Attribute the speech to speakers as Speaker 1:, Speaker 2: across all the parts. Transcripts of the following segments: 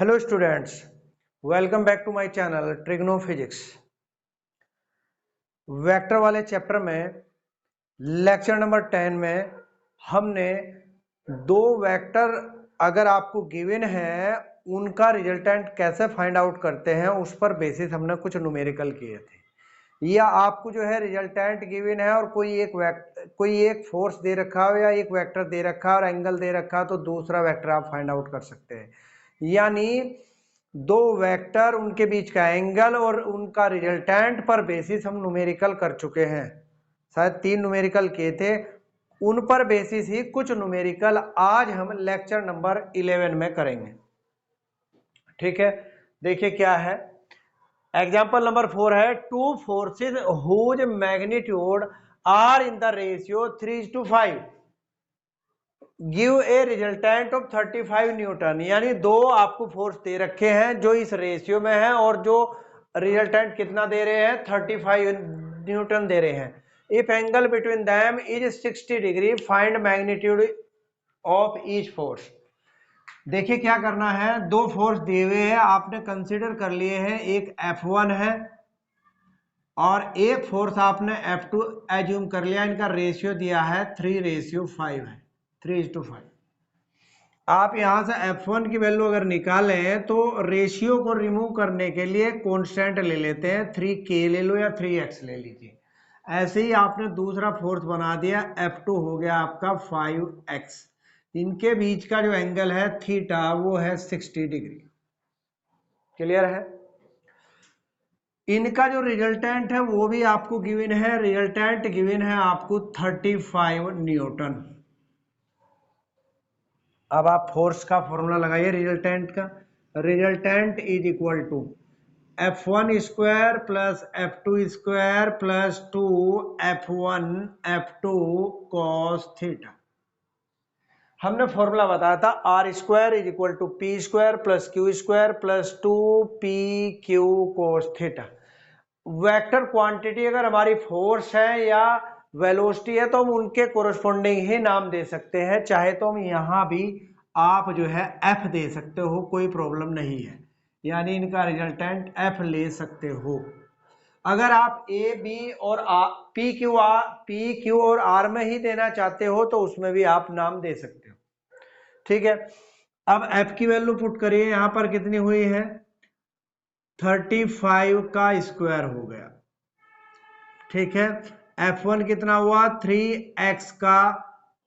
Speaker 1: Hello students, welcome back to my channel Trigno Physics. Vector वाले chapter में lecture number 10 में हमने दो वेक्टर अगर आपको गिवन है उनका रिजल्टेंट कैसे फाइंड आउट करते हैं उस पर बेसिस हमने कुछ न्यूमेरिकल किए थे। या आपको जो है रिजल्टेंट गिवन है और कोई एक फोर्स दे रखा हो या एक वेक्टर दे रखा है और एंगल दे रखा है तो दूसरा वेक्टर आप फाइंड आउट कर सकते हैं। यानी दो वेक्टर उनके बीच का एंगल और उनका रिजल्टेंट पर बेसिस हम न्यूमेरिकल कर चुके हैं। शायद 3 न्यूमेरिकल किए थे, उन पर बेसिस ही कुछ न्यूमेरिकल आज हम लेक्चर नंबर 11 में करेंगे। ठीक है, देखिए क्या है। एग्जाम्पल नंबर 4 है two forces whose magnitude are in the ratio 3:5 give a resultant of 35 newton. यानी दो आपको फोर्स दे रखे हैं जो इस रेशियो में है और जो रिजल्टेंट कितना दे रहे हैं 35 न्यूटन दे रहे हैं। If angle between them is 60 degree find magnitude of each force. देखिए क्या करना है, दो फोर्स दिए हुए हैं, आपने कंसीडर कर लिए हैं, एक F1 है और एक फोर्स आपने F2 एज्यूम कर लिया। इनका रेशियो दिया है 3:5 है, 3:5। आप यहां से F1 की वैल्यू अगर निकालें तो रेशियो को रिमूव करने के लिए कांस्टेंट ले लेते हैं, 3K ले लो या 3X ले लीजिए। ऐसे ही आपने दूसरा फोर्स बना दिया, F2 हो गया आपका 5X। इनके बीच का जो एंगल है थीटा वो है 60 डिग्री। क्लियर है। इनका जो रिजल्टेंट है वो भी आपको गिवन है, रिजल्टेंट गिवन है आपको 35 न्यूटन। अब आप फोर्स का फॉर्मूला लगाइए रिजल्टेंट का। Resultant is equal to F1 square plus F2 square plus 2F1 F2 cos theta. हमने फॉर्मूला बताया था R square is equal to P square plus Q square plus 2PQ cos theta. Vector quantity अगर हमारी force है या velocity है तो हम उनके कोरस्पोंडिंग ही नाम दे सकते हैं। चाहे तो हम यहां भी आप जो है F दे सकते हो, कोई प्रॉब्लम नहीं है। यानी इनका रिजल्टेंट F ले सकते हो। अगर आप ए बी और पी क्यू और आर में ही देना चाहते हो तो उसमें भी आप नाम दे सकते हो। ठीक है, अब F की वैल्यू पुट करिए, यहां पर कितनी हुई है 35 का स्क्वायर हो गया। ठीक है, F1 कितना हुआ 3X का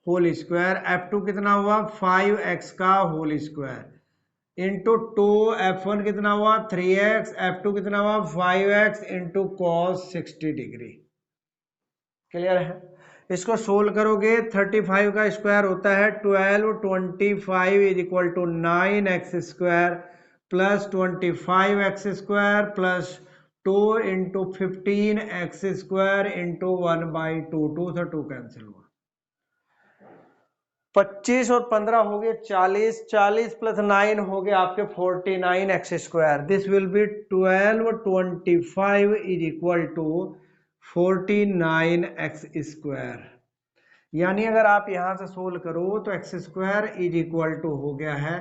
Speaker 1: होल स्क्वायर, F2 कितना हुआ 5X का होल स्क्वायर इंटू 2, F1 कितना हुआ 3X, F2 कितना हुआ 5X into cos 60 degree. Clear है। इसको सोल्व करोगे 35 का स्क्वायर होता है 12, 25 is equal to 9X square plus 25X square plus 2 into 15X square into 1/2, 2 से 2 कैंसिल हुआ, 25 और 15 हो गए 40, 40 प्लस 9 हो गए आपके 49X square. This will be 12, 25 is equal to 49X square. यानी अगर आप यहां से सोल्व करो तो x square is equal to हो गया है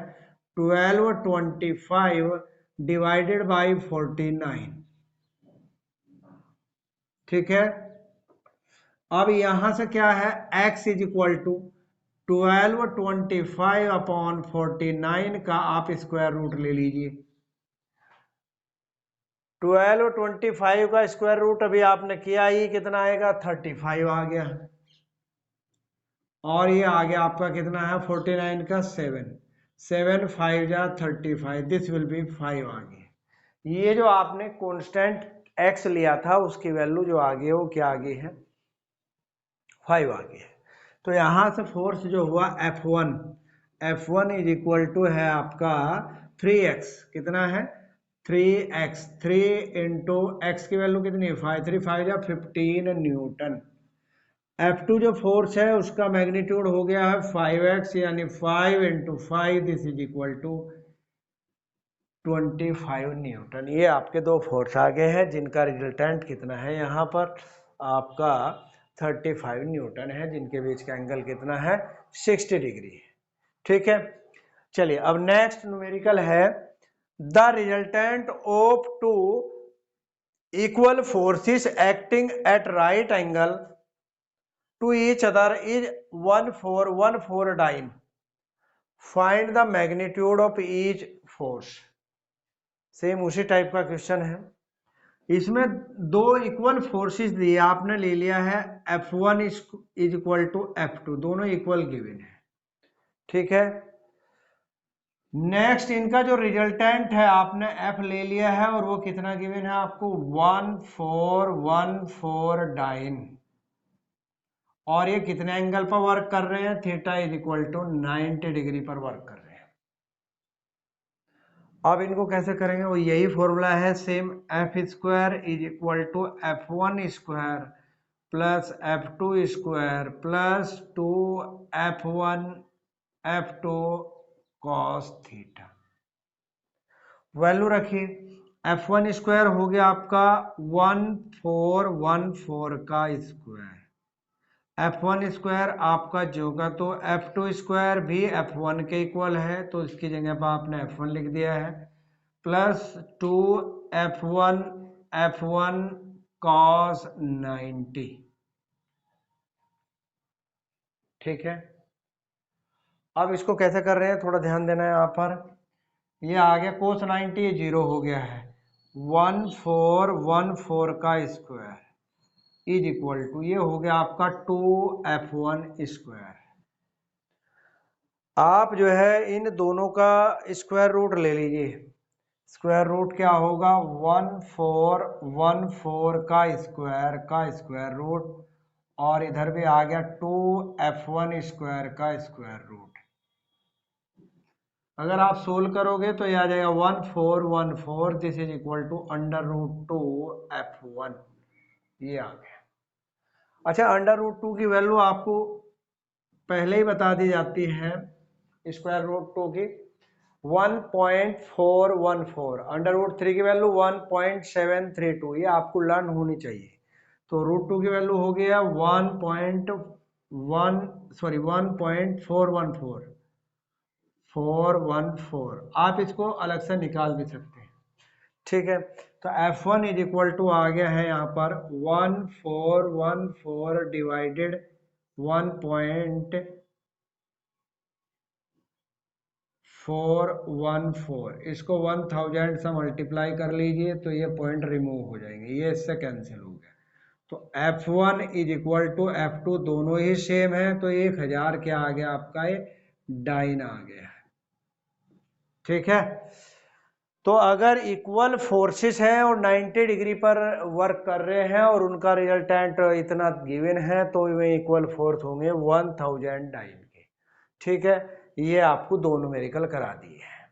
Speaker 1: 12, 25 डिवाइडेड बाई 49। ठीक है, अब यहां से क्या है x is equal to 12, 25 upon 49 का आप स्क्वायर रूट ले लीजिए। 12 और 25 का स्क्वायर रूट अभी आपने किया ही कितना आएगा 35 आ गया, और ये आ गया आपका कितना है 49 का 7, 7 5 जा 35, दिस विल बी 5 आ गया। ये जो आपने कांस्टेंट x लिया था उसकी वैल्यू जो आ गई है वो क्या आ गई है 5 आ गई है। तो यहां से फोर्स जो हुआ F1 इज इक्वल टू है आपका 3x, कितना है 3x, 3 इंटू एक्स की वैल्यू कितनी है 5, 3 5 जा 15 न्यूटन। F2 जो फोर्स है उसका मैग्नीट्यूड हो गया है 5x, यानी 5 into 5 this is equal to 25 newton. ये आपके दो फोर्स आ गए हैं जिनका रिजल्टेंट कितना है यहाँ पर आपका 35 न्यूटन है, जिनके बीच का एंगल कितना है 60 डिग्री। ठीक है, चलिए अब नेक्स्ट न्यूमेरिकल है the resultant of two equal forces acting at right angle to each other is 1414 dyne. Find the magnitude of each force. Same उसी टाइप का क्वेश्चन है। इसमें दो इक्वल फोर्सेस दिए, आपने ले लिया है F1 is equal to F2, दोनों इक्वल गिवन है, ठीक है। नेक्स्ट इनका जो रिजल्टेंट है आपने F ले लिया है और वो कितना गिवन है आपको 1414 डाइन, और ये कितने एंगल पर वर्क कर रहे हैं, theta is equal to 90 degree पर वर्क कर रहे हैं। अब इनको कैसे करेंगे, वो यही फॉर्मूला है same, F square is equal to F1 square plus F2 square plus 2F1 F2 cos theta. Value रखिए, F1 स्क्वायर हो गया आपका 1414 का स्क्वायर, F1 स्क्वायर आपका जो होगा तो F2 स्क्वायर भी F1 के इक्वल है, तो इसकी जगह पर आपने F1 लिख दिया है, प्लस 2F1 cos 90, ठीक है। अब इसको कैसे कर रहे हैं, थोड़ा ध्यान देना है यहाँ पर। ये आ गया cos 90, ये 0 हो गया है, 1414 का स्क्वायर इज इक्वल टू, ये हो गया आपका 2F1 स्क्वायर। आप जो है इन दोनों का स्क्वायर रूट ले लीजिए। स्क्वायर रूट क्या होगा, 1414 का स्क्वायर रूट, और इधर भी आ गया 2F1 स्क्वायर का स्क्वायर रूट। अगर आप सोल्व करोगे तो ये आ जाएगा 1414, this is equal to under root 2F1, ये आ गया। अच्छा, अंडर रूट 2 की वैल्यू आपको पहले ही बता दी जाती है, स्क्वायर रूट 2 की 1.414, अंडर रूट 3 की वैल्यू 1.732, ये आपको लर्न होनी चाहिए। तो रूट 2 की वैल्यू हो गया 1.414, आप इसको अलग से निकाल भी सकते हैं, ठीक है। तो F1 इज इक्वल टू आ गया है यहाँ पर 1414 डिवाइडेड 1.414, इसको 1000 से मल्टीप्लाई कर लीजिए तो ये पॉइंट रिमूव हो जाएंगे, ये इससे कैंसिल हो गया। तो F1 is equal to F2, दोनों ही सेम है, तो 1000 क्या आ गया आपका, ये डाइन आ गया, ठीक है। तो अगर इक्वल फोर्सेस हैं और 90 डिग्री पर वर्क कर रहे हैं और उनका रिजल्टेंट इतना गिवन है, तो वे इक्वल फोर्स होंगे 1000 डाइन के, ठीक है। ये आपको दो न्यूमेरिकल करा दिए हैं।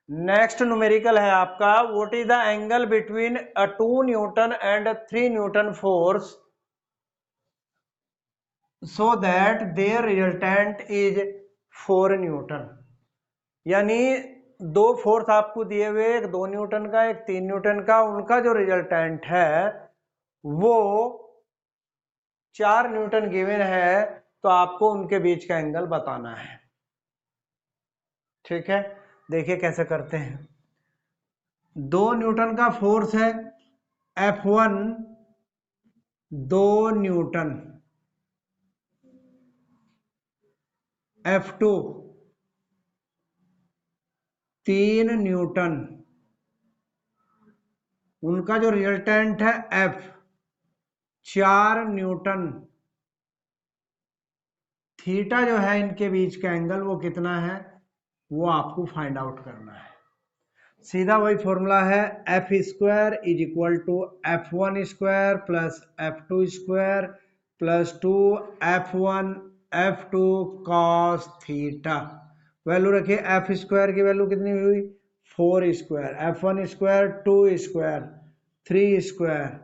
Speaker 1: नेक्स्ट न्यूमेरिकल है आपका, what is the angle between a 2 newton and 3 newton force so that their resultant is 4 newton. यानी दो फोर्स आपको दिए हुए, एक 2 न्यूटन का एक 3 न्यूटन का, उनका जो रिजल्टेंट है वो 4 न्यूटन गिवन है, तो आपको उनके बीच का एंगल बताना है, ठीक है। देखिए कैसे करते हैं। 2 न्यूटन का फोर्स है F1, 2 न्यूटन, F2 3 न्यूटन, उनका जो रिजल्टेंट है F 4 न्यूटन। थीटा जो है इनके बीच का एंगल वो कितना है, वो आपको फाइंड आउट करना है। सीधा वही फॉर्मूला है, F square is equal to F1 square plus F2 square plus 2F1 F2 cos theta. Value रखिए, एफ स्क्वायर की वैल्यू कितनी हुई 4 square, F1 square 2 square 3 square,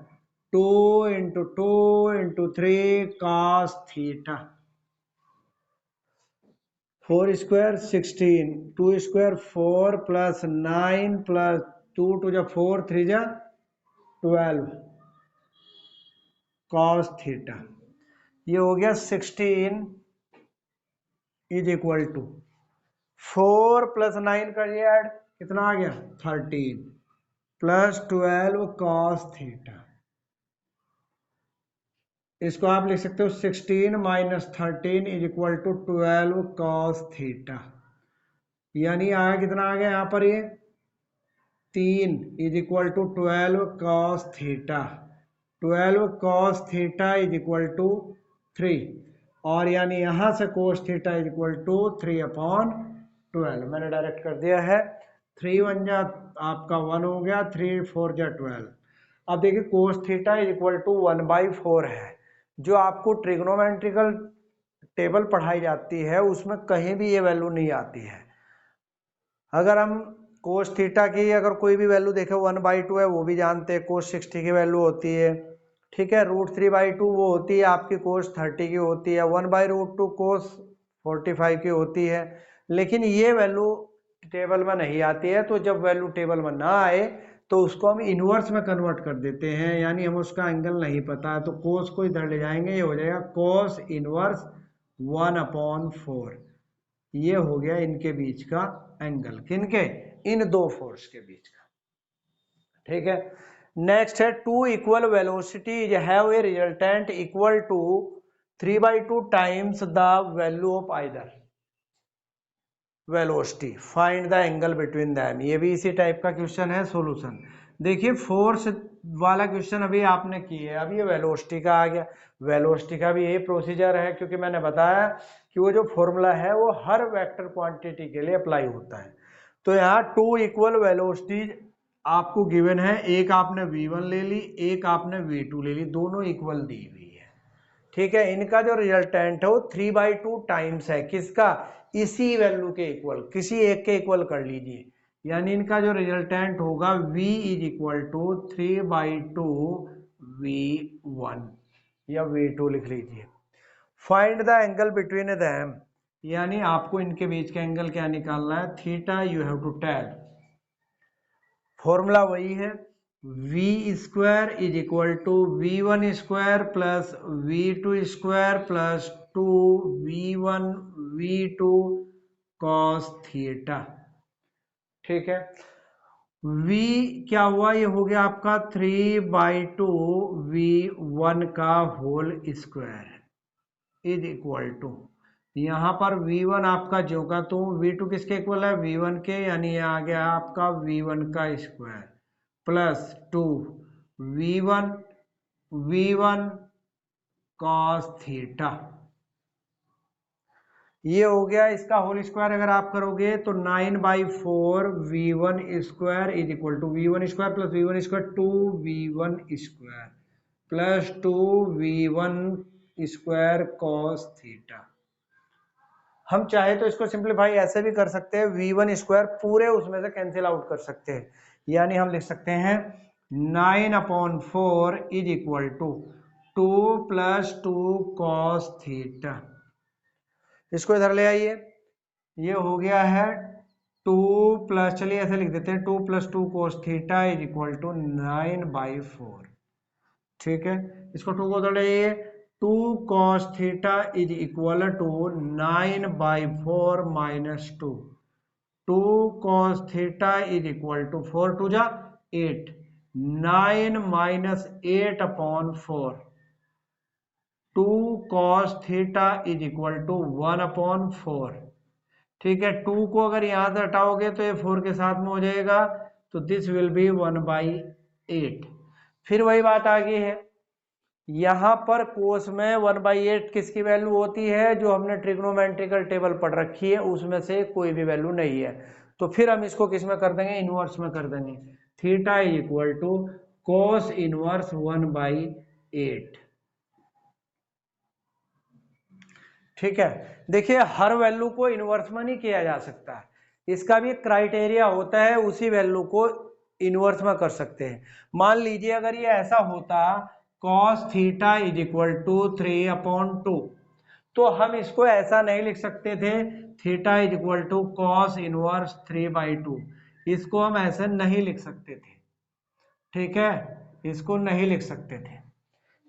Speaker 1: 2 × 2 × 3 cos theta. 4 square 16, 2 square 4 plus 9 plus 2 टू जा 4 3 जा 12 कॉस थीटा। ये हो गया 16 इज इक्वल टू 4 प्लस 9 करिए ऐड, कितना आ गया 13 प्लस 12 कॉस थीटा। इसको आप लिख सकते हो 16 minus 13 is equal to 12 cos theta. यानी आया कितना आ गया यहाँ पर, ये 3 is equal to 12 cos theta. 12 cos to is equal टू 3, और यानी यहां से cos theta is equal to 3/12। मैंने डायरेक्ट कर दिया है, 3 1 जा आपका 1 हो गया, 3 4 जा 12। अब देखिए cos theta is equal to 1/4 है। जो आपको ट्रिग्नोमेट्रिकल टेबल पढ़ाई जाती है उसमें कहीं भी ये वैल्यू नहीं आती है। अगर हम कोस थीटा की अगर कोई भी वैल्यू देखे 1/2 है, वो भी जानते हैं कोस 60 की वैल्यू होती है, ठीक है। √3/2 वो होती है आपकी कोस 30 की होती है, 1/√2 कोस 45 की होती है। लेकिन ये वैल्यू टेबल में नहीं आती है, तो जब वैल्यू टेबल में ना आए तो उसको हम इनवर्स में कन्वर्ट कर देते हैं, यानी हम उसका एंगल नहीं पता है तो कोस को इधर ले जाएंगे, ये हो जाएगा कोस इनवर्स 1/4। ये हो गया इनके बीच का एंगल, किनके, इन दो फोर्स के बीच का, ठीक है। नेक्स्ट है two equal velocities have a resultant equal to 3/2 times the value of either velocity, find the angle between them. ये भी इसी टाइप का क्वेश्चन है। सॉल्यूशन देखिए, फोर्स वाला क्वेश्चन अभी आपने किया है, अब ये वेलोसिटी का आ गया। वेलोसिटी का भी यही प्रोसीजर है, क्योंकि मैंने बताया कि वो जो फॉर्मूला है वो हर वेक्टर क्वांटिटी के लिए अप्लाई होता है। तो यहाँ टू इक्वल वेलोसिटीज आपको गिवन है, एक आपने v1 ले ली, एक आपने v2 ले ली, दोनों इक्वल दी हुई है, ठीक है। इनका जो रिजल्टेंट है वो 3/2 टाइम्स है, किसका, इसी वैल्यू के इक्वल, किसी एक के इक्वल कर लीजिए। यानी इनका जो रिजल्टेंट होगा v is equal to 3/2 v1 या v2 लिख लीजिए। Find the angle between them, यानी आपको इनके बीच का एंगल क्या निकालना है, theta you have to tell. Formula वही है, v square is equal to v1 square plus v2 square plus 2v1 v2 cos theta, ठीक है। v क्या हुआ, ये हो गया आपका 3/2 v1 का whole square is equal to, यहाँ पर v1 आपका जो का तो v2 किसके इक्वल है, v1 के, यानी ये आ गया आपका v1 का square plus 2 v1 cos theta. ये हो गया इसका होल स्क्वायर, अगर आप करोगे तो 9/4 v1 square is equal to v1 square plus v1 square 2v1 square plus 2v1 square cos theta. हम चाहे तो इसको सिंप्लीफाई ऐसे भी कर सकते हैं, v1 स्क्वायर पूरे उसमें से कैंसिल आउट कर सकते हैं, यानी हम लिख सकते हैं 9/4 is equal to 2 + 2 cos theta. इसको इधर ले आइए, ये हो गया है 2 प्लस, चलिए ऐसे लिख देते हैं 2 + 2 cos theta is equal to 9/4, ठीक है। इसको 2 को उधर ले आइए, 2 cos theta is equal to 9/4 minus 2, 2 cos theta is equal to 4 2 जा 8, 9 minus 8/4, 2 cos theta is equal to 1/4, ठीक है। 2 को अगर यहां से हटाओगे तो ये 4 के साथ में हो जाएगा, तो दिस विल बी 1/8। फिर वही बात आ गई है, यहां पर कोस में 1/8 किसकी वैल्यू होती है, जो हमने ट्रिग्नोमेट्रिकल टेबल पढ़ रखी है उसमें से कोई भी वैल्यू नहीं है। तो फिर हम इसको किस में कर देंगे, इनवर्स में कर देंगे, theta is equal to cos inverse 1/8, ठीक है। देखिए हर वैल्यू को इनवर्स में नहीं किया जा सकता, इसका भी क्राइटेरिया होता है, उसी वैल्यू को इनवर्स में कर सकते हैं। मान लीजिए अगर ये ऐसा होता cos theta is equal to 3/2, तो हम इसको ऐसा नहीं लिख सकते थे, theta is equal to cos inverse 3/2, इसको हम ऐसे नहीं लिख सकते थे, ठीक है। इसको नहीं लिख सकते थे,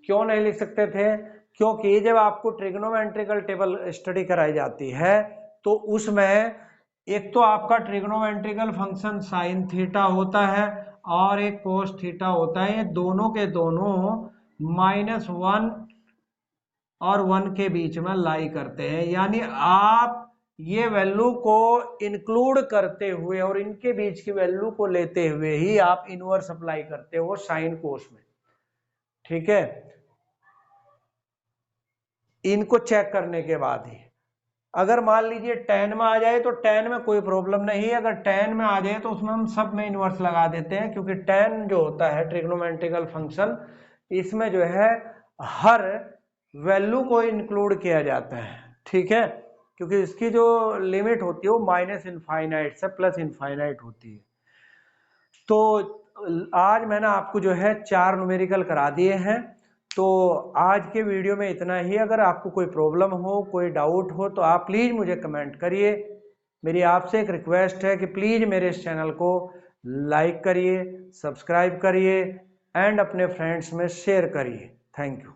Speaker 1: क्यों नहीं लिख सकते थे, क्योंकि जब आपको ट्रिग्नोमेट्रिकल टेबल स्टडी कराई जाती है तो उसमें एक तो आपका ट्रिग्नोमेट्रिकल फंक्शन साइन थीटा होता है और एक कोस थीटा होता है, ये दोनों के दोनों -1 और 1 के बीच में लाई करते हैं। यानी आप ये वैल्यू को इंक्लूड करते हुए और इनके बीच की वैल्यू को लेते हुए ही आप इनवर्स अप्लाई करते हो साइन कोस में, ठीक है। इनको चेक करने के बाद ही अगर मान लीजिए tan में आ जाए तो tan में कोई प्रॉब्लम नहीं है, अगर tan में आ जाए तो उसमें हम सब में इन्वर्स लगा देते हैं, क्योंकि tan जो होता है ट्रिग्नोमेट्रिकल फंक्शन, इसमें जो है हर वैल्यू को इंक्लूड किया जाता है, ठीक है, क्योंकि इसकी जो लिमिट होती है वो माइनस इनफाइनाइट से प्लस इनफाइनाइट होती है। तो आज मैंने आपको जो है 4 न्यूमेरिकल करा दिए हैं। तो आज के वीडियो में इतना ही। अगर आपको कोई प्रॉब्लम हो, कोई डाउट हो, तो आप प्लीज़ मुझे कमेंट करिए। मेरी आपसे एक रिक्वेस्ट है कि प्लीज़ मेरे इस चैनल को लाइक करिए, सब्सक्राइब करिए एंड अपने फ्रेंड्स में शेयर करिए। Thank you.